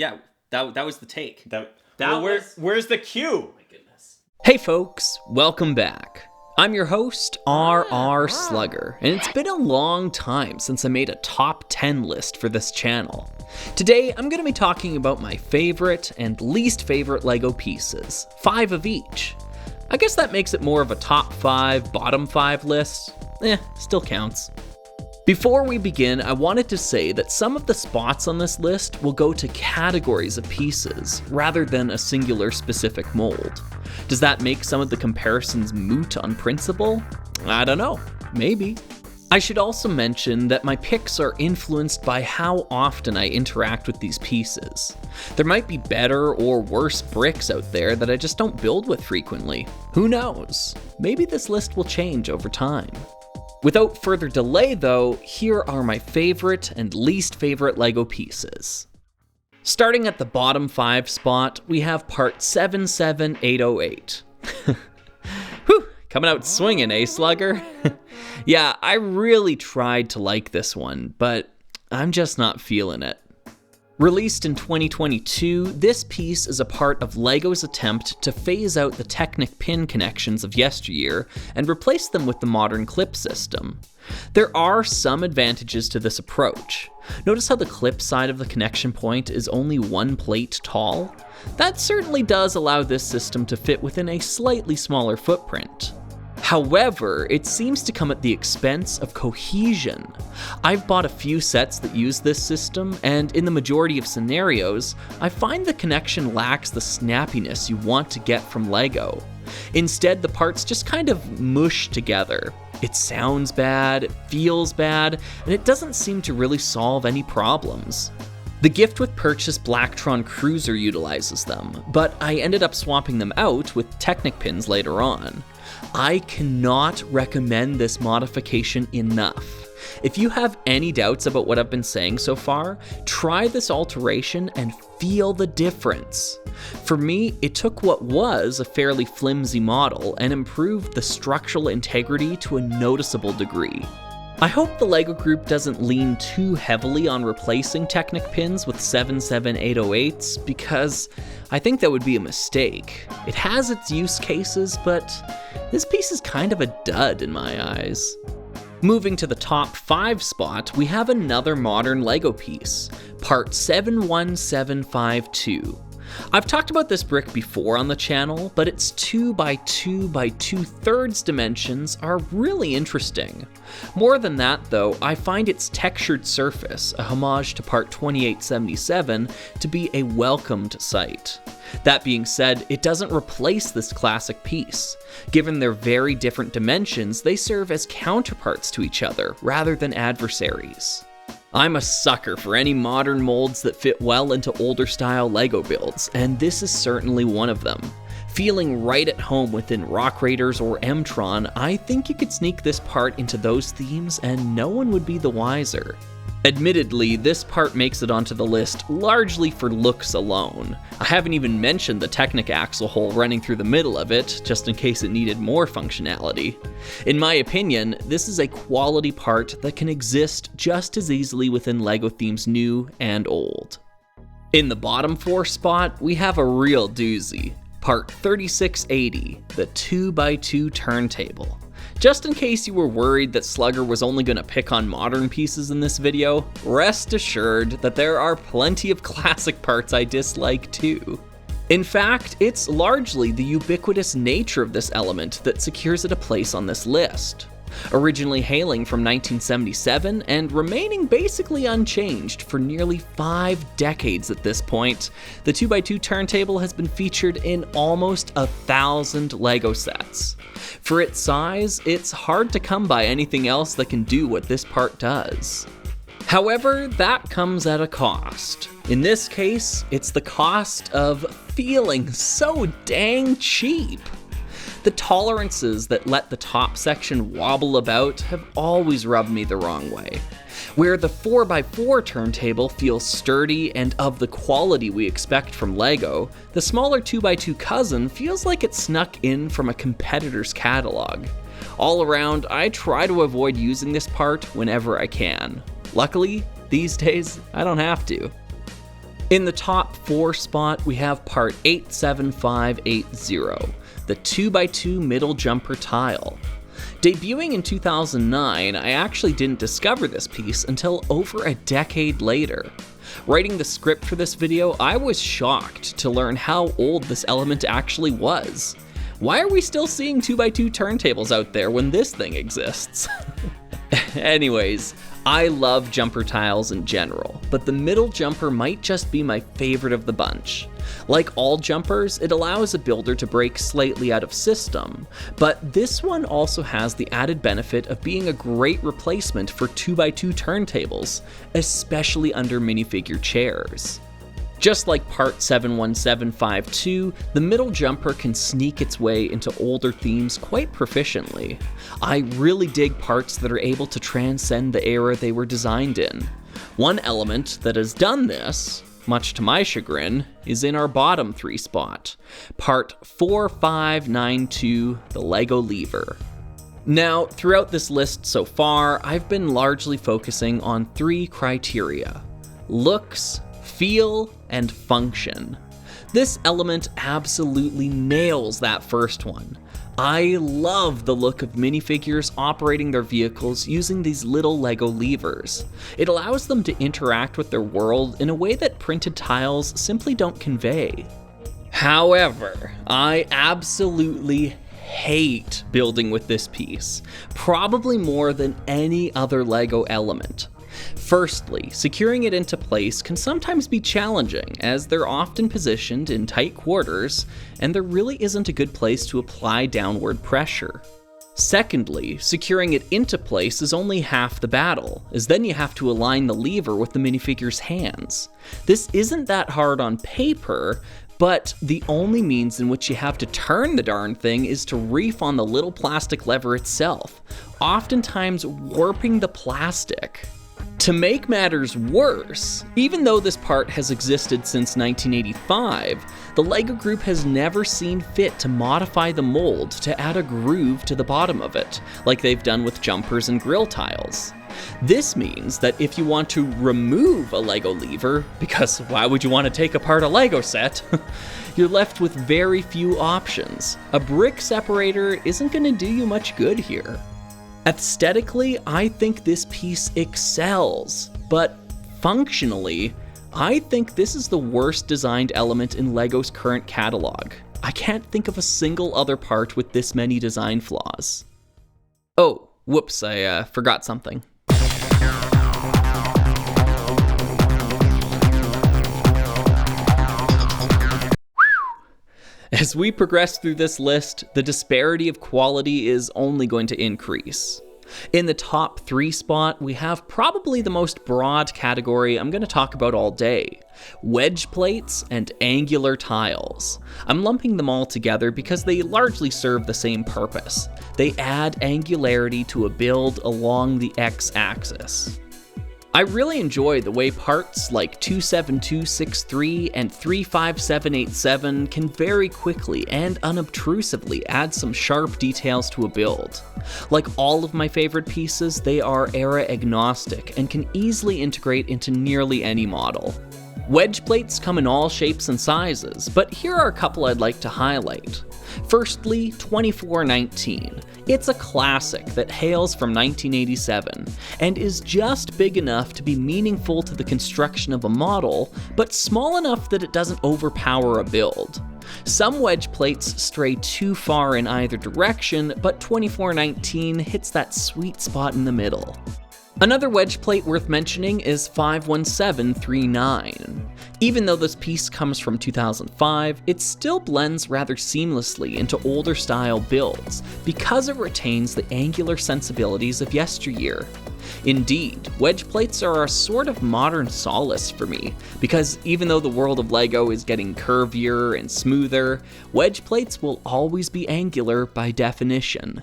yeah, that was the take. Where's the cue? My goodness. Hey folks, welcome back. I'm your host, R.R. Slugger, and it's been a long time since I made a top 10 list for this channel. Today, I'm going to be talking about my favorite and least favorite LEGO pieces, 5 of each. I guess that makes it more of a top 5, bottom 5 list. Still counts. Before we begin, I wanted to say that some of the spots on this list will go to categories of pieces, rather than a singular specific mold. Does that make some of the comparisons moot on principle? I don't know, maybe. I should also mention that my picks are influenced by how often I interact with these pieces. There might be better or worse bricks out there that I just don't build with frequently. Who knows? Maybe this list will change over time. Without further delay though, here are my favorite and least favorite LEGO pieces. Starting at the bottom 5 spot, we have part 77808. Whew, coming out swinging, eh, Slugger? Yeah, I really tried to like this one, but I'm just not feeling it. Released in 2022, this piece is a part of LEGO's attempt to phase out the Technic pin connections of yesteryear and replace them with the modern clip system. There are some advantages to this approach. Notice how the clip side of the connection point is only 1 plate tall? That certainly does allow this system to fit within a slightly smaller footprint. However, it seems to come at the expense of cohesion. I've bought a few sets that use this system, and in the majority of scenarios, I find the connection lacks the snappiness you want to get from LEGO. Instead, the parts just kind of mush together. It sounds bad, it feels bad, and it doesn't seem to really solve any problems. The gift with purchase Blacktron Cruiser utilizes them, but I ended up swapping them out with Technic pins later on. I cannot recommend this modification enough. If you have any doubts about what I've been saying so far, try this alteration and feel the difference. For me, it took what was a fairly flimsy model and improved the structural integrity to a noticeable degree. I hope the LEGO group doesn't lean too heavily on replacing Technic pins with 77808s because I think that would be a mistake. It has its use cases, but this piece is kind of a dud in my eyes. Moving to the top 5 spot, we have another modern LEGO piece, part 71752. I've talked about this brick before on the channel, but its 2x2 by 2/3 dimensions are really interesting. More than that though, I find its textured surface, a homage to part 2877, to be a welcomed sight. That being said, it doesn't replace this classic piece. Given their very different dimensions, they serve as counterparts to each other rather than adversaries. I'm a sucker for any modern molds that fit well into older style LEGO builds, and this is certainly one of them. Feeling right at home within Rock Raiders or M-Tron, I think you could sneak this part into those themes and no one would be the wiser. Admittedly, this part makes it onto the list largely for looks alone. I haven't even mentioned the Technic axle hole running through the middle of it, just in case it needed more functionality. In my opinion, this is a quality part that can exist just as easily within LEGO themes new and old. In the bottom 4 spot, we have a real doozy. Part 3680, the 2x2 turntable. Just in case you were worried that Slugger was only going to pick on modern pieces in this video, rest assured that there are plenty of classic parts I dislike too. In fact, it's largely the ubiquitous nature of this element that secures it a place on this list. Originally hailing from 1977 and remaining basically unchanged for nearly 5 decades at this point, the 2x2 turntable has been featured in almost 1,000 LEGO sets. For its size, it's hard to come by anything else that can do what this part does. However, that comes at a cost. In this case, it's the cost of feeling so dang cheap. The tolerances that let the top section wobble about have always rubbed me the wrong way. Where the 4x4 turntable feels sturdy and of the quality we expect from LEGO, the smaller 2x2 cousin feels like it snuck in from a competitor's catalog. All around, I try to avoid using this part whenever I can. Luckily, these days, I don't have to. In the top 4 spot, we have part 87580, the 2x2 middle jumper tile. Debuting in 2009, I actually didn't discover this piece until over a decade later. Writing the script for this video, I was shocked to learn how old this element actually was. Why are we still seeing 2x2 turntables out there when this thing exists? Anyways, I love jumper tiles in general, but the middle jumper might just be my favorite of the bunch. Like all jumpers, it allows a builder to break slightly out of system, but this one also has the added benefit of being a great replacement for 2x2 turntables, especially under minifigure chairs. Just like part 71752, the middle jumper can sneak its way into older themes quite proficiently. I really dig parts that are able to transcend the era they were designed in. One element that has done this, much to my chagrin, is in our bottom 3 spot, part 4592, the Lego lever. Now, throughout this list so far, I've been largely focusing on 3 criteria: looks, feel, and function. This element absolutely nails that first one. I love the look of minifigures operating their vehicles using these little Lego levers. It allows them to interact with their world in a way that printed tiles simply don't convey. However, I absolutely hate building with this piece, probably more than any other Lego element. Firstly, securing it into place can sometimes be challenging, as they're often positioned in tight quarters, and there really isn't a good place to apply downward pressure. Secondly, securing it into place is only half the battle, as then you have to align the lever with the minifigure's hands. This isn't that hard on paper, but the only means in which you have to turn the darn thing is to reef on the little plastic lever itself, oftentimes warping the plastic. To make matters worse, even though this part has existed since 1985, the LEGO Group has never seen fit to modify the mold to add a groove to the bottom of it, like they've done with jumpers and grill tiles. This means that if you want to remove a LEGO lever, because why would you want to take apart a LEGO set, you're left with very few options. A brick separator isn't going to do you much good here. Aesthetically, I think this piece excels, but functionally, I think this is the worst designed element in LEGO's current catalog. I can't think of a single other part with this many design flaws. Oh, whoops, I forgot something. As we progress through this list, the disparity of quality is only going to increase. In the top 3 spot, we have probably the most broad category I'm going to talk about all day: wedge plates and angular tiles. I'm lumping them all together because they largely serve the same purpose. They add angularity to a build along the x-axis. I really enjoy the way parts like 27263 and 35787 can very quickly and unobtrusively add some sharp details to a build. Like all of my favorite pieces, they are era agnostic and can easily integrate into nearly any model. Wedge plates come in all shapes and sizes, but here are a couple I'd like to highlight. Firstly, 2419. It's a classic that hails from 1987 and is just big enough to be meaningful to the construction of a model, but small enough that it doesn't overpower a build. Some wedge plates stray too far in either direction, but 2419 hits that sweet spot in the middle. Another wedge plate worth mentioning is 51739. Even though this piece comes from 2005, it still blends rather seamlessly into older style builds because it retains the angular sensibilities of yesteryear. Indeed, wedge plates are a sort of modern solace for me, because even though the world of LEGO is getting curvier and smoother, wedge plates will always be angular by definition.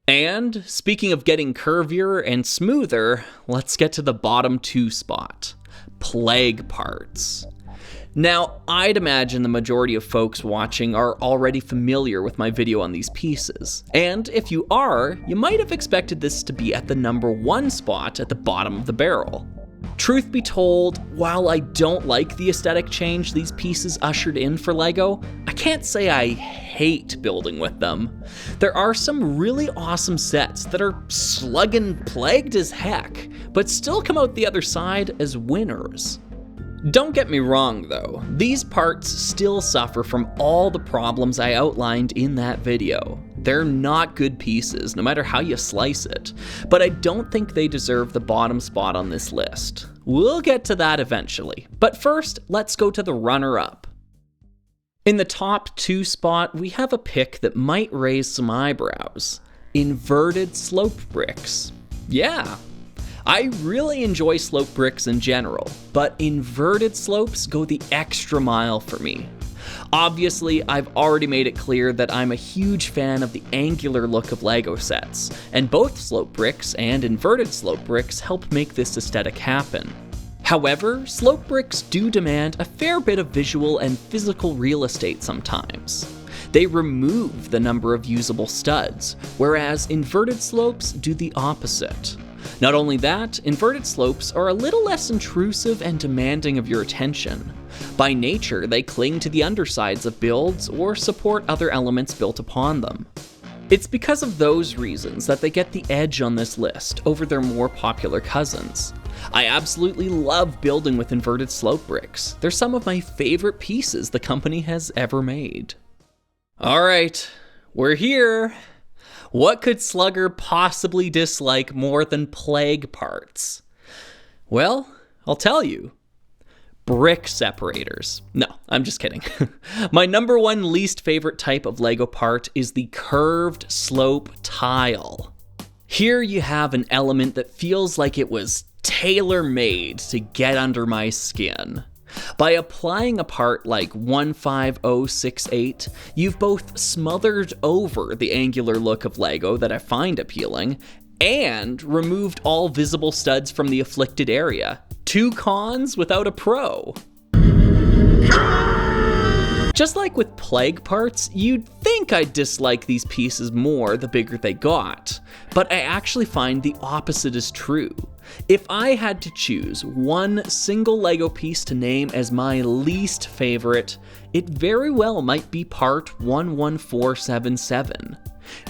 And speaking of getting curvier and smoother, let's get to the bottom 2 spot: plague parts. Now, I'd imagine the majority of folks watching are already familiar with my video on these pieces, and if you are, you might have expected this to be at the number 1 spot at the bottom of the barrel. Truth be told, while I don't like the aesthetic change these pieces ushered in for LEGO, I can't say I hate building with them. There are some really awesome sets that are sluggin' plagued as heck, but still come out the other side as winners. Don't get me wrong though, these parts still suffer from all the problems I outlined in that video. They're not good pieces, no matter how you slice it, but I don't think they deserve the bottom spot on this list. We'll get to that eventually, but first, let's go to the runner-up. In the top 2 spot, we have a pick that might raise some eyebrows. Inverted slope bricks. Yeah, I really enjoy slope bricks in general, but inverted slopes go the extra mile for me. Obviously, I've already made it clear that I'm a huge fan of the angular look of LEGO sets, and both slope bricks and inverted slope bricks help make this aesthetic happen. However, slope bricks do demand a fair bit of visual and physical real estate sometimes. They remove the number of usable studs, whereas inverted slopes do the opposite. Not only that, inverted slopes are a little less intrusive and demanding of your attention. By nature, they cling to the undersides of builds or support other elements built upon them. It's because of those reasons that they get the edge on this list over their more popular cousins. I absolutely love building with inverted slope bricks. They're some of my favorite pieces the company has ever made. Alright, we're here. What could Slugger possibly dislike more than plague parts? Well, I'll tell you. Brick separators. No, I'm just kidding. My number 1 least favorite type of LEGO part is the curved slope tile. Here you have an element that feels like it was tailor-made to get under my skin. By applying a part like 15068, you've both smothered over the angular look of LEGO that I find appealing, and removed all visible studs from the afflicted area. 2 cons without a pro. Just like with plague parts, you'd think I'd dislike these pieces more the bigger they got, but I actually find the opposite is true. If I had to choose one single LEGO piece to name as my least favorite, it very well might be part 11477.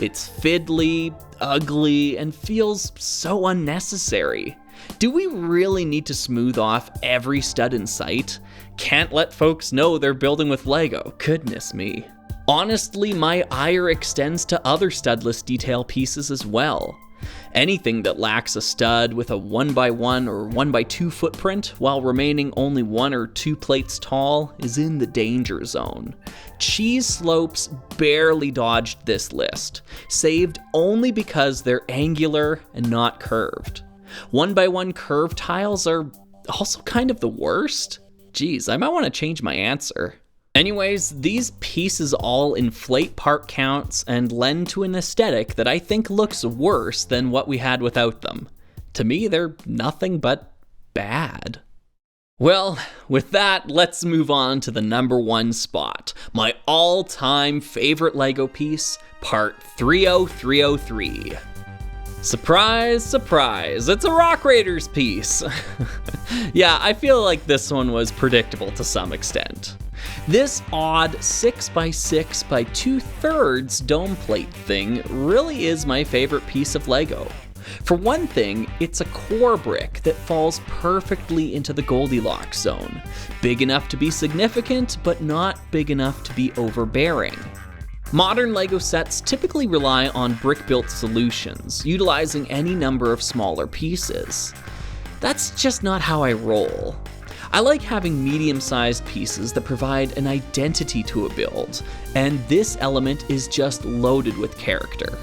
It's fiddly, ugly, and feels so unnecessary. Do we really need to smooth off every stud in sight? Can't let folks know they're building with LEGO, goodness me. Honestly, my ire extends to other studless detail pieces as well. Anything that lacks a stud with a 1x1 or 1x2 footprint while remaining only 1 or 2 plates tall is in the danger zone. Cheese slopes barely dodged this list, saved only because they're angular and not curved. 1x1 curved tiles are also kind of the worst. Geez, I might want to change my answer. Anyways, these pieces all inflate part counts and lend to an aesthetic that I think looks worse than what we had without them. To me, they're nothing but bad. Well, with that, let's move on to the number 1 spot. My all-time favorite LEGO piece, part 30303. Surprise, surprise, it's a Rock Raiders piece. Yeah, I feel like this one was predictable to some extent. This odd 6x6 by 2/3 dome plate thing really is my favorite piece of LEGO. For one thing, it's a core brick that falls perfectly into the Goldilocks zone. Big enough to be significant, but not big enough to be overbearing. Modern LEGO sets typically rely on brick-built solutions, utilizing any number of smaller pieces. That's just not how I roll. I like having medium-sized pieces that provide an identity to a build, and this element is just loaded with character.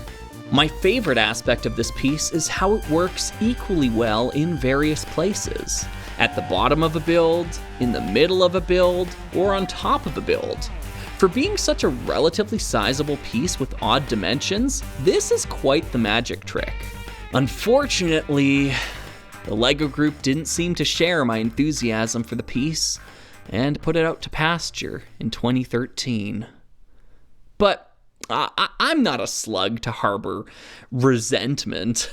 My favorite aspect of this piece is how it works equally well in various places. At the bottom of a build, in the middle of a build, or on top of a build. For being such a relatively sizable piece with odd dimensions, this is quite the magic trick. Unfortunately, the LEGO group didn't seem to share my enthusiasm for the piece and put it out to pasture in 2013. But I'm not a slug to harbor resentment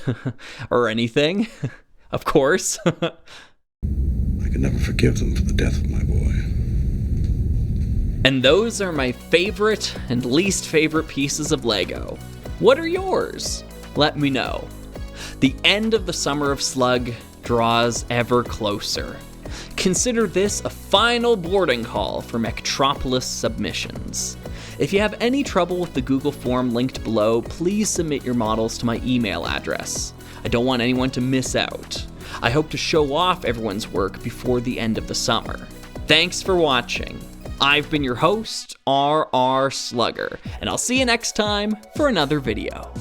or anything, of course. I can never forgive them for the death of my boy. And those are my favorite and least favorite pieces of Lego. What are yours? Let me know. The end of the summer of Slug draws ever closer. Consider this a final boarding call for Metropolis submissions. If you have any trouble with the Google form linked below, please submit your models to my email address. I don't want anyone to miss out. I hope to show off everyone's work before the end of the summer. Thanks for watching. I've been your host, R.R. Slugger, and I'll see you next time for another video.